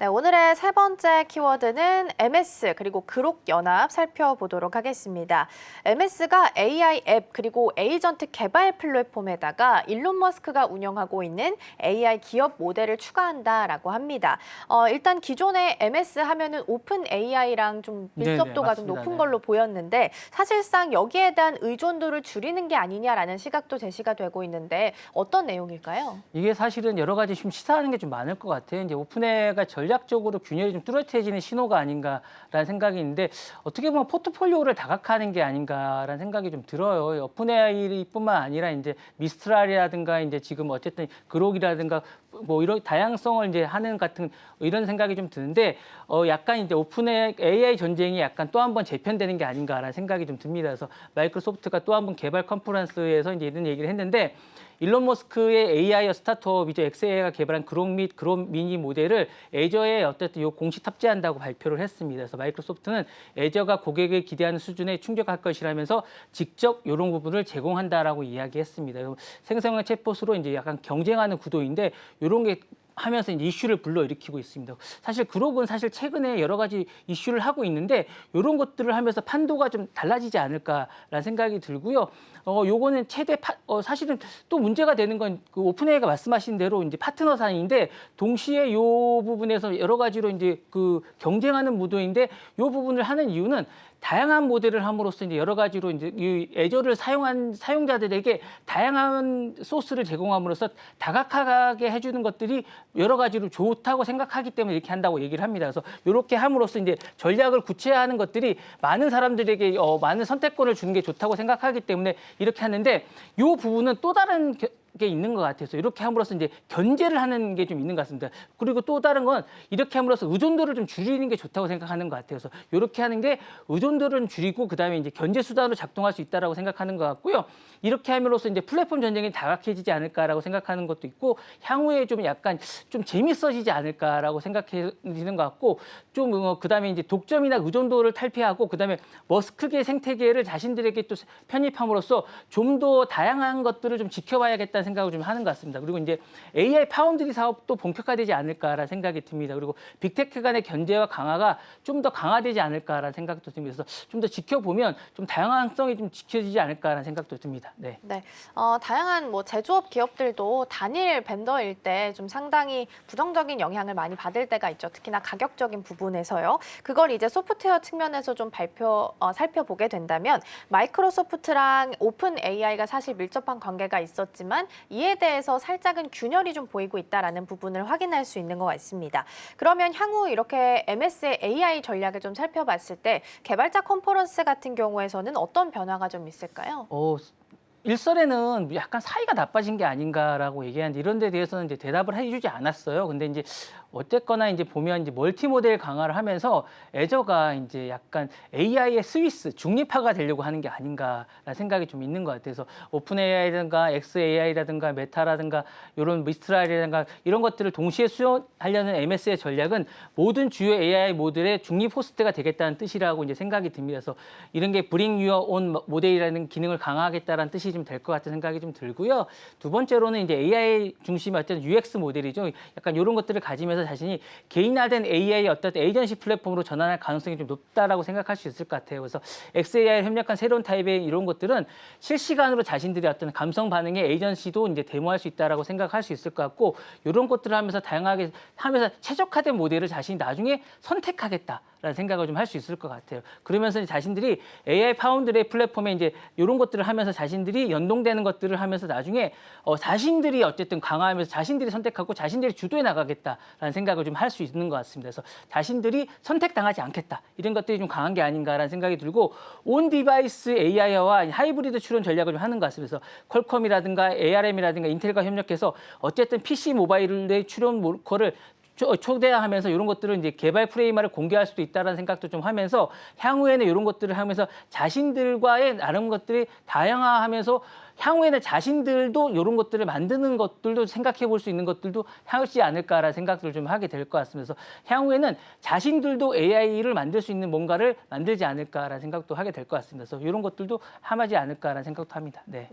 네, 오늘의 세 번째 키워드는 MS 그리고 그룹연합 살펴보도록 하겠습니다. MS가 AI 앱 그리고 에이전트 개발 플랫폼에다가 일론 머스크가 운영하고 있는 AI 기업 모델을 추가한다라고 합니다. 일단 기존의 MS 하면은 오픈 AI랑 좀 밀접도가 좀 높은 걸로 보였는데 사실상 여기에 대한 의존도를 줄이는 게 아니냐라는 시각도 제시가 되고 있는데 어떤 내용일까요? 이게 사실은 여러 가지 좀 시사하는 게 좀 많을 것 같아요. 이제 오픈AI가 전략적으로 균열이 좀 뚜렷해지는 신호가 아닌가라는 생각이 있는데 어떻게 보면 포트폴리오를 다각화하는 게 아닌가라는 생각이 좀 들어요. 오픈AI뿐만 아니라 이제 미스트랄이라든가 이제 지금 어쨌든 그록이라든가 뭐 이런 다양성을 이제 하는 같은 이런 생각이 좀 드는데 약간 이제 오픈AI 전쟁이 약간 또 한 번 재편되는 게 아닌가라는 생각이 좀 듭니다. 그래서 마이크로소프트가 또 한 번 개발 컨퍼런스에서 이제 이런 얘기를 했는데 일론 머스크의 AI 스타트업이죠. xAI가 개발한 그록 및 그록 미니 모델을 애저에 어쨌든 요 공식 탑재한다고 발표를 했습니다. 그래서 마이크로소프트는 애저가 고객을 기대하는 수준에 충족할 것이라면서 직접 이런 부분을 제공한다라고 이야기했습니다. 생성형 챗봇으로 이제 약간 경쟁하는 구도인데 이런 게 하면서 이제 이슈를 불러일으키고 있습니다. 사실 그록은 사실 최근에 여러 가지 이슈를 하고 있는데 이런 것들을 하면서 판도가 좀 달라지지 않을까라는 생각이 들고요. 요거는 사실은 또 문제가 되는 건 그 오픈AI가 말씀하신 대로 이제 파트너 사이인데 동시에 요 부분에서 여러 가지로 이제 그 경쟁하는 무도인데 요 부분을 하는 이유는 다양한 모델을 함으로써 이제 여러 가지로 이제 이 애저를 사용한 사용자들에게 다양한 소스를 제공함으로써 다각화하게 해주는 것들이 여러 가지로 좋다고 생각하기 때문에 이렇게 한다고 얘기를 합니다. 그래서 이렇게 함으로써 이제 전략을 구체화하는 것들이 많은 사람들에게 많은 선택권을 주는 게 좋다고 생각하기 때문에 이렇게 하는데 이 부분은 또 다른 게 있는 것 같아서 이렇게 함으로써 이제 견제를 하는 게 좀 있는 것 같습니다. 그리고 또 다른 건 이렇게 함으로써 의존도를 좀 줄이는 게 좋다고 생각하는 것 같아요. 그래서 이렇게 하는 게 의존도를 줄이고 그다음에 이제 견제 수단으로 작동할 수 있다라고 생각하는 것 같고요. 이렇게 함으로써 이제 플랫폼 전쟁이 다각해지지 않을까라고 생각하는 것도 있고 향후에 좀 약간 좀 재밌어지지 않을까라고 생각해지는 것 같고 좀 그다음에 이제 독점이나 의존도를 탈피하고 그다음에 머스크계 생태계를 자신들에게 또 편입함으로써 좀 더 다양한 것들을 좀 지켜봐야겠다. 생각을 좀 하는 것 같습니다. 그리고 이제 AI 파운드리 사업도 본격화되지 않을까라는 생각이 듭니다. 그리고 빅테크 간의 견제와 강화가 좀 더 강화되지 않을까라는 생각도 듭니다. 그래서 좀 더 지켜보면 좀 다양성이 좀 지켜지지 않을까라는 생각도 듭니다. 네. 다양한 뭐 제조업 기업들도 단일 벤더일 때 좀 상당히 부정적인 영향을 많이 받을 때가 있죠. 특히나 가격적인 부분에서요. 그걸 이제 소프트웨어 측면에서 좀 살펴보게 된다면 마이크로소프트랑 오픈 AI가 사실 밀접한 관계가 있었지만 이에 대해서 살짝은 균열이 좀 보이고 있다는 부분을 확인할 수 있는 것 같습니다. 그러면 향후 이렇게 MS의 AI 전략을 좀 살펴봤을 때 개발자 컨퍼런스 같은 경우에서는 어떤 변화가 좀 있을까요? 일설에는 약간 사이가 나빠진 게 아닌가라고 얘기하는데 이런 데 대해서는 이제 대답을 해주지 않았어요. 근데 이제 어쨌거나 이제 보면 이제 멀티 모델 강화를 하면서 애저가 이제 약간 AI의 스위스 중립화가 되려고 하는 게 아닌가라는 생각이 좀 있는 것 같아요. 그래서 오픈 AI라든가 XAI라든가 메타라든가 이런 미스트랄이라든가 이런 것들을 동시에 수용하려는 MS의 전략은 모든 주요 AI 모델의 중립 호스트가 되겠다는 뜻이라고 이제 생각이 듭니다. 그래서 이런 게 Bring Your Own 모델이라는 기능을 강화하겠다는 뜻이 좀 될 것 같은 생각이 좀 들고요. 두 번째로는 이제 AI 중심의 어떤 UX 모델이죠. 약간 이런 것들을 가지면서 자신이 개인화된 AI 어떤 에이전시 플랫폼으로 전환할 가능성이 좀 높다라고 생각할 수 있을 것 같아요. 그래서 XAI 협력한 새로운 타입의 이런 것들은 실시간으로 자신들의 어떤 감성 반응의 에이전시도 이제 데모할 수 있다라고 생각할 수 있을 것 같고 이런 것들을 하면서 다양하게 하면서 최적화된 모델을 자신이 나중에 선택하겠다라는 생각을 좀 할 수 있을 것 같아요. 그러면서 자신들이 AI 파운드의 플랫폼에 이제 이런 것들을 하면서 자신들이 연동되는 것들을 하면서 나중에 자신들이 어쨌든 강화하면서 자신들이 선택하고 자신들이 주도해 나가겠다라는 생각을 좀 할 수 있는 것 같습니다. 그래서 자신들이 선택당하지 않겠다. 이런 것들이 좀 강한 게 아닌가라는 생각이 들고 온 디바이스 AI와 하이브리드 추론 전략을 좀 하는 것 같습니다. 그래서 퀄컴이라든가 ARM이라든가 인텔과 협력해서 어쨌든 PC 모바일의 추론 모커를 초대하면서 이런 것들을 이제 개발 프레임화를 공개할 수도 있다는 생각도 좀 하면서 향후에는 이런 것들을 하면서 자신들과의 나름 것들이 다양화하면서 향후에는 자신들도 이런 것들을 만드는 것들도 생각해 볼 수 있는 것들도 하지 않을까라는 생각들을 좀 하게 될 것 같습니다. 그래서 향후에는 자신들도 AI를 만들 수 있는 뭔가를 만들지 않을까라는 생각도 하게 될 것 같습니다. 그래서 이런 것들도 함하지 않을까라는 생각도 합니다. 네.